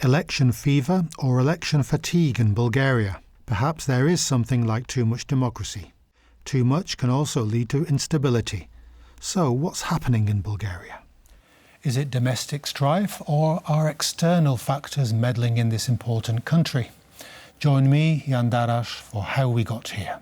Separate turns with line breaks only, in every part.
election fever or election fatigue in Bulgaria? Perhaps there is something like too much democracy. Too much can also lead to instability. So what's happening in Bulgaria? Is it domestic strife or are external factors meddling in this important country? Join me, Jan Darasz, for How We Got Here.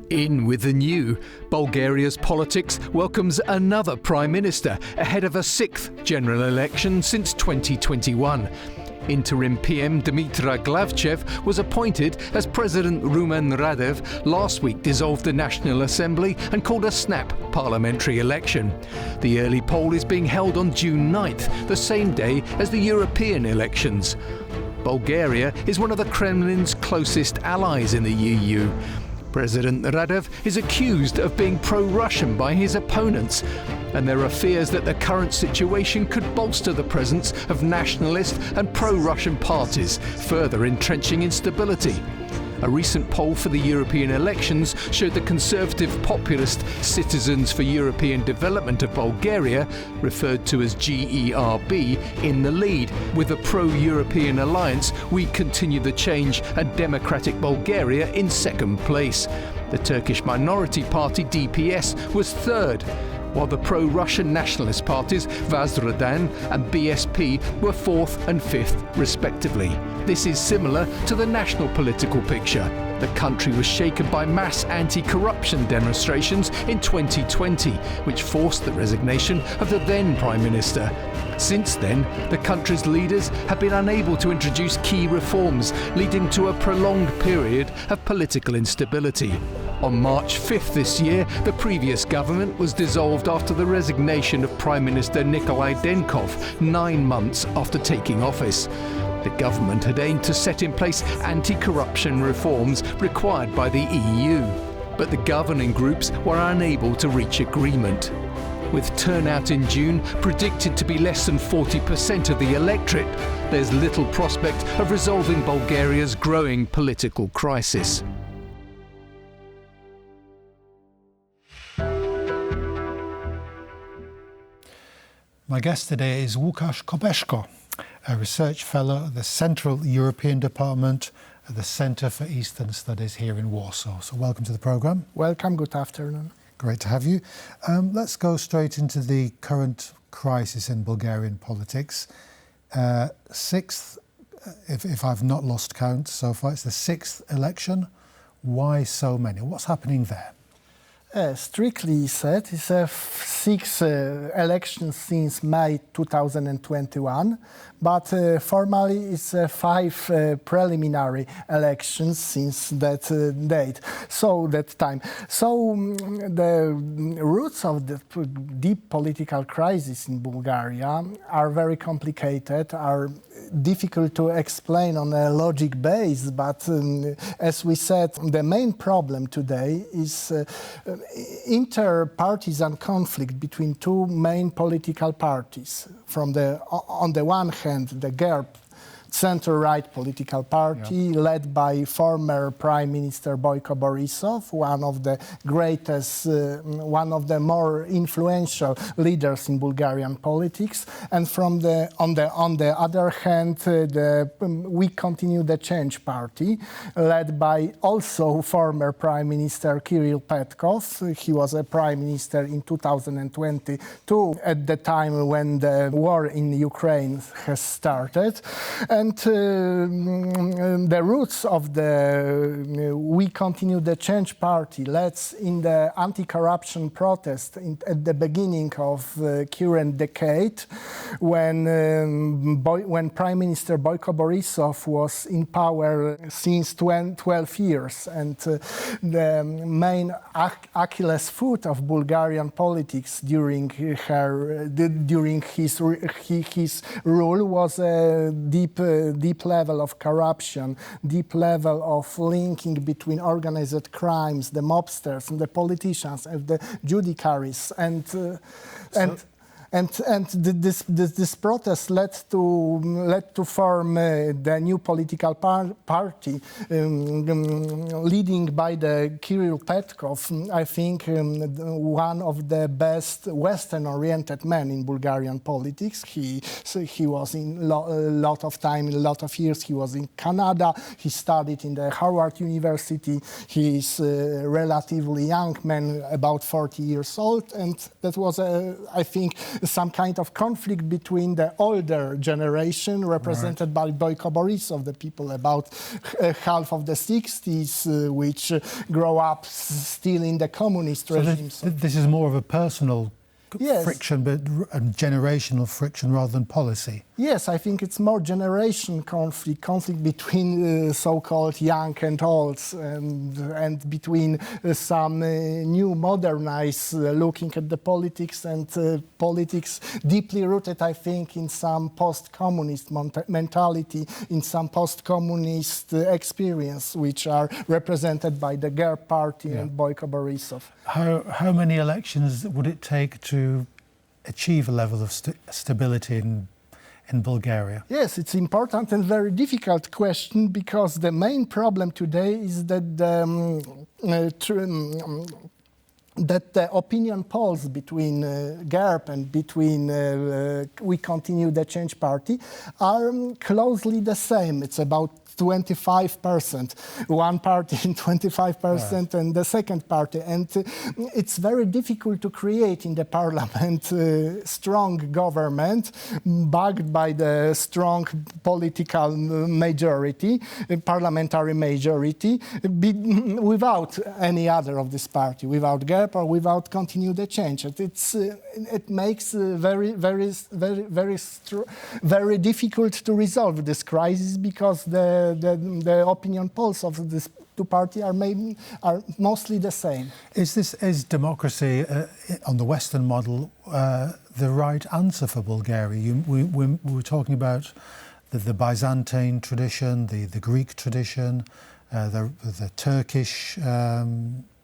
In with the new, Bulgaria's politics welcomes another Prime Minister ahead of a sixth general election since 2021. Interim PM Dimitar Glavchev was appointed as President Rumen Radev last week dissolved the National Assembly and called a snap parliamentary election. The early poll is being held on June 9th, the same day as the European elections. Bulgaria is one of the Kremlin's closest allies in the EU. President Radev is accused of being pro-Russian by his opponents, and there are fears that the current situation could bolster the presence of nationalist and pro-Russian parties, further entrenching instability. A recent poll for the European elections showed the conservative populist Citizens for European Development of Bulgaria, referred to as GERB, in the lead. With the pro-European alliance, We Continue the Change and Democratic Bulgaria in second place. The Turkish minority party DPS was third, while the pro-Russian nationalist parties Vazradan and BSP were fourth and fifth respectively. This is similar to the national political picture. The country was shaken by mass anti-corruption demonstrations in 2020, which forced the resignation of the then Prime Minister. Since then, the country's leaders have been unable to introduce key reforms, leading to a prolonged period of political instability. On March 5th this year, the previous government was dissolved after the resignation of Prime Minister Nikolai Denkov 9 months after taking office. The government had aimed to set in place anti-corruption reforms required by the EU, but the governing groups were unable to reach agreement. With turnout in June predicted to be less than 40% of the electorate, there's little prospect of resolving Bulgaria's growing political crisis.
My guest today is Łukasz Kobeszko, a research fellow at the Central European Department at the Centre for Eastern Studies here in Warsaw. So welcome to the programme.
Welcome, good afternoon.
Great to have you. Let's go straight into the current crisis in Bulgarian politics. Sixth, if I've not lost count so far, it's the sixth election. Why so many? What's happening there?
Strictly said, it's a six elections since May 2021, but formally it's five preliminary elections since that date. So that time. So the roots of the deep political crisis in Bulgaria are very complicated, are difficult to explain on a logic base, but as we said, the main problem today is inter-partisan conflict between two main political parties. On the one hand, the GERB, center-right political party, led by former Prime Minister Boyko Borisov, one of the greatest, one of the more influential leaders in Bulgarian politics, and on the other hand, the We Continue the Change party, led by also former Prime Minister Kirill Petkov. He was a Prime Minister in 2022, at the time when the war in Ukraine has started. And the roots of the We Continue the Change party led in the anti-corruption protest at the beginning of the current decade, when Prime Minister Boyko Borisov was in power since 12 years. And the main Achilles foot of Bulgarian politics during his rule was a deep level of corruption, deep level of linking between organized crimes, the mobsters and the politicians and the judiciaries. This protest led to form the new political party, leading by the Kirill Petkov. I think one of the best Western-oriented men in Bulgarian politics. He was in a lot of years. He was in Canada. He studied in the Harvard University. He is a relatively young man, about 40 years old, and that was, I think, some kind of conflict between the older generation, represented by Boyko Borisov, the people about half of the 60s, which grow up still in the communist regime.
This is more of a personal friction, but generational friction rather than policy.
Yes, I think it's more generation conflict between so-called young and olds, and between some new modernized looking at the politics and politics deeply rooted, I think, in some post-communist mentality, in some post-communist experience, which are represented by the GERB party and Boyko Borisov.
How many elections would it take to achieve a level of stability in Bulgaria?
Yes, it's important and very difficult question, because the main problem today is that the opinion polls between GERB and between We Continue the Change Party are closely the same. It's about 25%, one party and 25% and the second party. And it's very difficult to create in the parliament strong government backed by the strong political majority, parliamentary majority, without any other of this party, without GERB or without Continue the Change. It makes very difficult to resolve this crisis, because the opinion polls of these two parties are mostly the same.
Is democracy on the Western model the right answer for Bulgaria? We were talking about the Byzantine tradition, the Greek tradition, the Turkish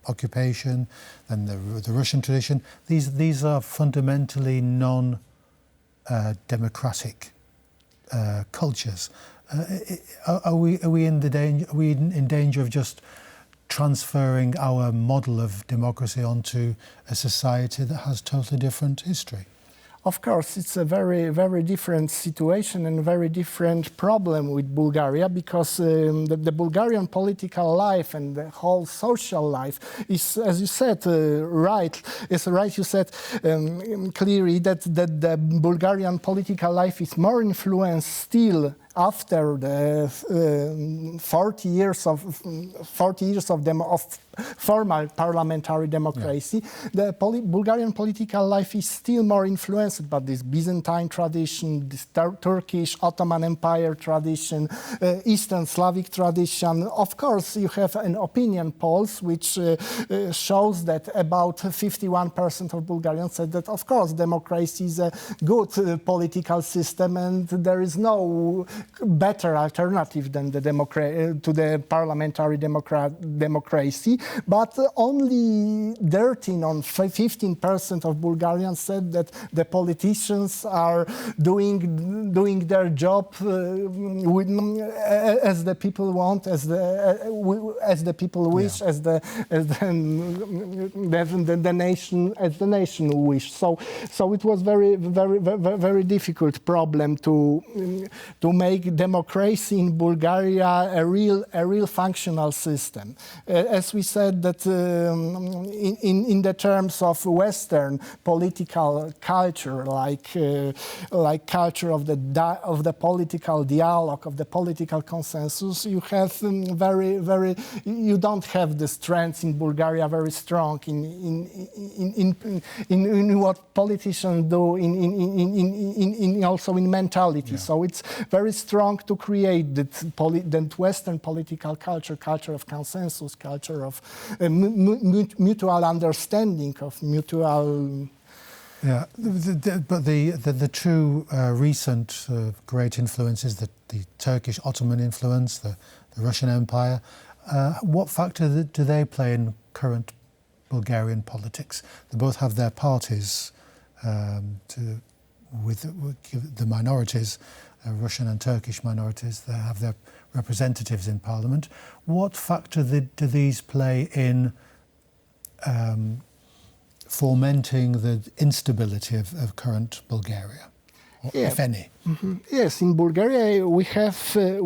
occupation, and the Russian tradition. These are fundamentally non-democratic cultures. Are we in danger of just transferring our model of democracy onto a society that has totally different history?
Of course, it's a very, very different situation and very different problem with Bulgaria, because the Bulgarian political life and the whole social life is, as you said, right. You said clearly that the Bulgarian political life is more influenced still after the 40 years of formal parliamentary democracy. The Bulgarian political life is still more influenced by this Byzantine tradition, this Turkish Ottoman Empire tradition, Eastern Slavic tradition. Of course, you have an opinion polls which shows that about 51% of Bulgarians said that, of course, democracy is a good political system, and there is no better alternative than to the parliamentary democracy. But only 13 or 15% of Bulgarians said that the politicians are doing their job as the people want, as the people wish, as the nation wish. So it was very difficult problem to make democracy in Bulgaria a real functional system. As we said, that in the terms of Western political culture, like culture of the political dialogue, of the political consensus, you have you don't have the strength in Bulgaria very strong in what politicians do, also in mentality. So it's very strong to create that Western political culture of consensus, culture of mutual understanding, of mutual.
Yeah, but the two recent great influences, the Turkish Ottoman influence, the Russian Empire, what factor do they play in current Bulgarian politics? They both have their parties with the minorities, Russian and Turkish minorities, that have their representatives in parliament. What factor do these play in fomenting the instability of current Bulgaria, if any?
Mm-hmm. Yes, in Bulgaria we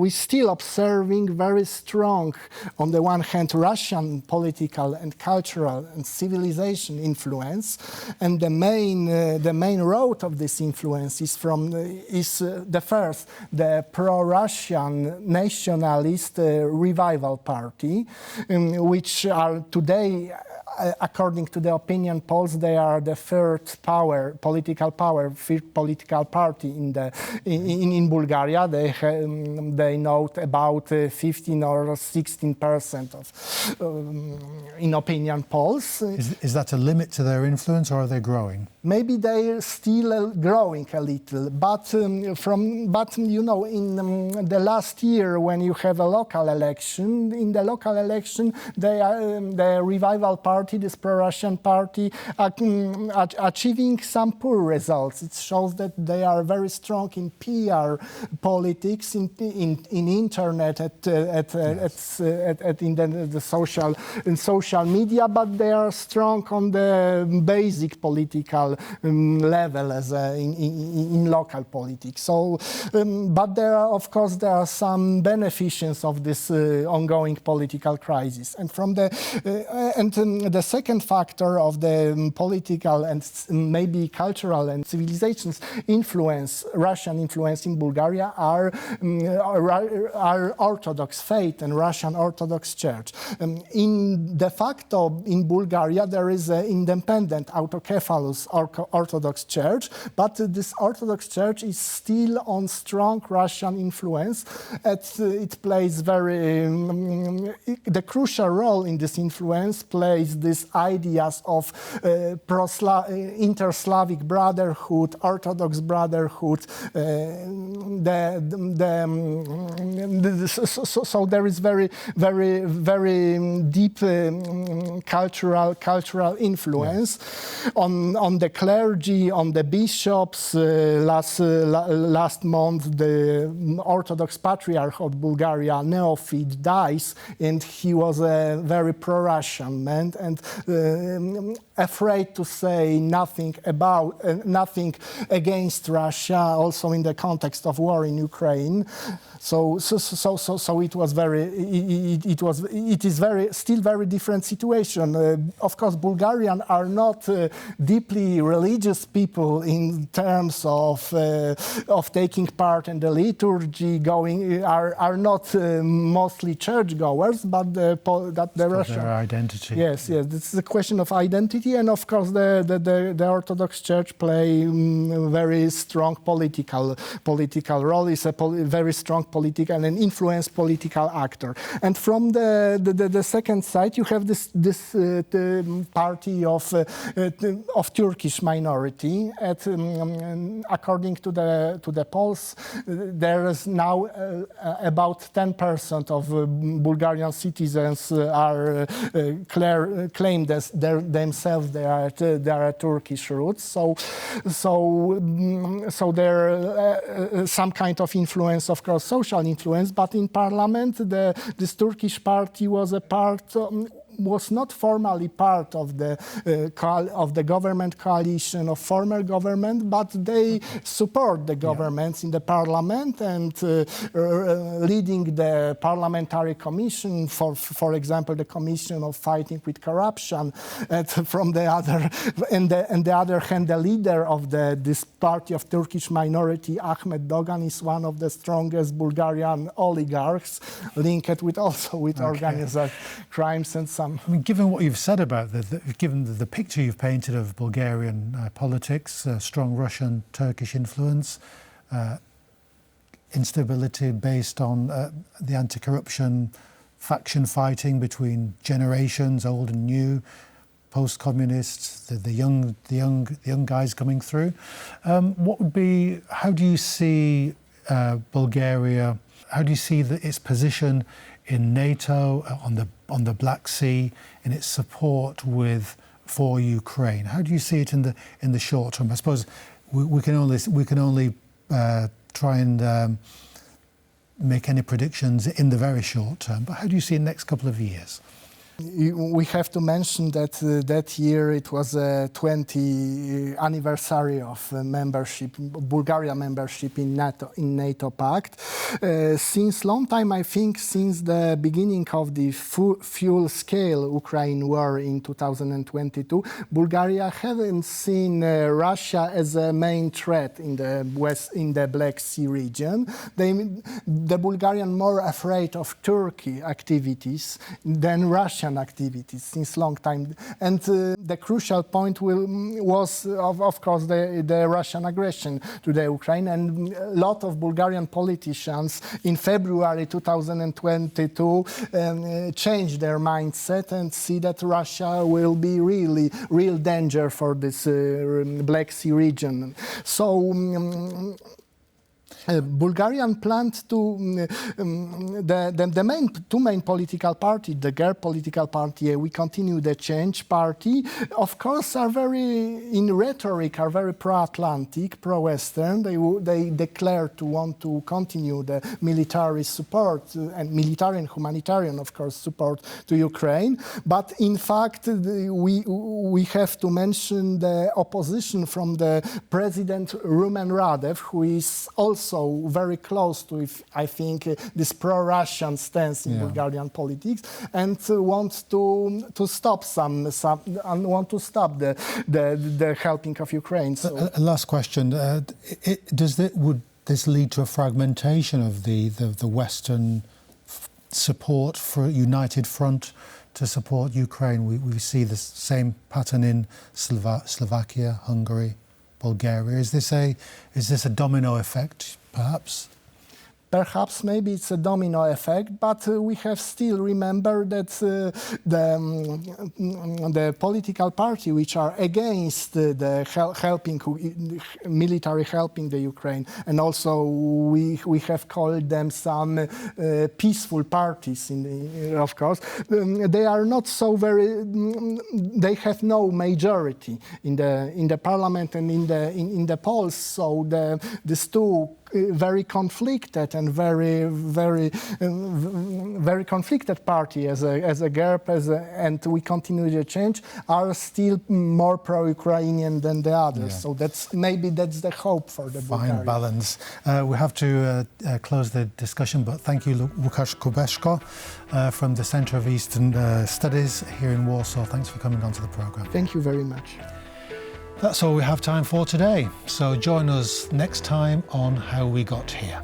still observing very strong, on the one hand, Russian political and cultural and civilization influence, and the main road of this influence is the pro-Russian nationalist revival party, which are today, according to the opinion polls, they are the third political party in Bulgaria. They note about 15 or 16% in opinion polls.
Is that a limit to their influence, or are they growing?
Maybe they're still growing a little, but in the last year, when you have a local election, the revival party, this pro-Russian party, achieving some poor results. It shows that they are very strong in PR politics, in internet, in social media, but they are strong on the basic political level in local politics. So, but there are some beneficiaries of this ongoing political crisis. And the second factor of the political and maybe cultural and civilizations influence, Russian influence in Bulgaria, are Orthodox faith and Russian Orthodox Church. De facto, in Bulgaria, there is an independent autocephalous Orthodox Church, but this Orthodox Church is still on strong Russian influence. It plays the crucial role in this influence plays these ideas of inter-Slavic brotherhood, Orthodox brotherhood. So there is very deep cultural influence on the clergy, on the bishops. Last month, the Orthodox Patriarch of Bulgaria, Neophyte, dies, and he was a very pro-Russian man and afraid to say nothing against Russia, also in the context of war in Ukraine. So it is still very different situation. Of course, Bulgarians are not deeply religious people in terms of taking part in the liturgy, are not mostly churchgoers, but the Russian
their identity.
Yes, this is a question of identity, and of course the Orthodox Church play very strong political role. Is a very strong political and influence political actor. And from the second side, you have this party of Turkish minority. According to the polls, there is now about 10% of Bulgarian citizens are claim themselves they are Turkish roots. So there some kind of influence, of course, social influence, but in parliament, this Turkish party was not formally part of the government coalition of former government, but they support the governments in the parliament and leading the parliamentary commission, for example, the commission of fighting with corruption. From the other, and the other hand, the leader of this party of Turkish minority, Ahmet Dogan, is one of the strongest Bulgarian oligarchs, linked with organized crimes and some.
I mean, given what you've said about given the picture you've painted of Bulgarian politics, strong Russian, Turkish influence, instability based on the anti-corruption faction fighting between generations, old and new, post-communists, the young guys coming through. How do you see Bulgaria? How do you see its position in NATO, on the Black Sea, in its support with for Ukraine. How do you see it in the short term? I suppose we can only try and make any predictions in the very short term. But how do you see the next couple of years?
We have to mention that that year it was a 20th anniversary of membership, Bulgaria membership in NATO Pact. Since long time, I think, since the beginning of the full-scale Ukraine war in 2022, Bulgaria haven't seen Russia as a main threat in the Black Sea region. The Bulgarian more afraid of Turkey activities than Russian activities since long time, and the crucial point was of course the Russian aggression to the Ukraine, and a lot of Bulgarian politicians in February 2022 changed their mindset and see that Russia will be real danger for this Black Sea region. So Bulgarian planned to the two main political parties, the GERB political party, we continue the Change party, of course, are in rhetoric are very pro-Atlantic, pro-Western. They declare to want to continue the military support and military and humanitarian, of course, support to Ukraine. But in fact, we have to mention the opposition from the President Rumen Radev, who is also very close to, I think, this pro-Russian stance in Bulgarian politics, and wants to stop the helping of Ukraine. So,
last question: would this lead to a fragmentation of the Western support for a united front to support Ukraine? We see the same pattern in Slovakia, Hungary, Bulgaria. Is this a domino effect, perhaps?
Perhaps, maybe it's a domino effect, but we have still remember that the political party which are against the military helping the Ukraine, and also we have called them some peaceful parties, of course, they are not so very. They have no majority in the parliament and in the polls. So these two very conflicted and very conflicted party as a GERB and we continue the change are still more pro-Ukrainian than the others. So that's the hope for the Bulgarians.
Fine balance. We have to close the discussion, but thank you, Łukasz Kobeszko from the Centre of Eastern Studies here in Warsaw. Thanks for coming onto the programme.
Thank you very much.
That's all we have time for today. So join us next time on How We Got Here.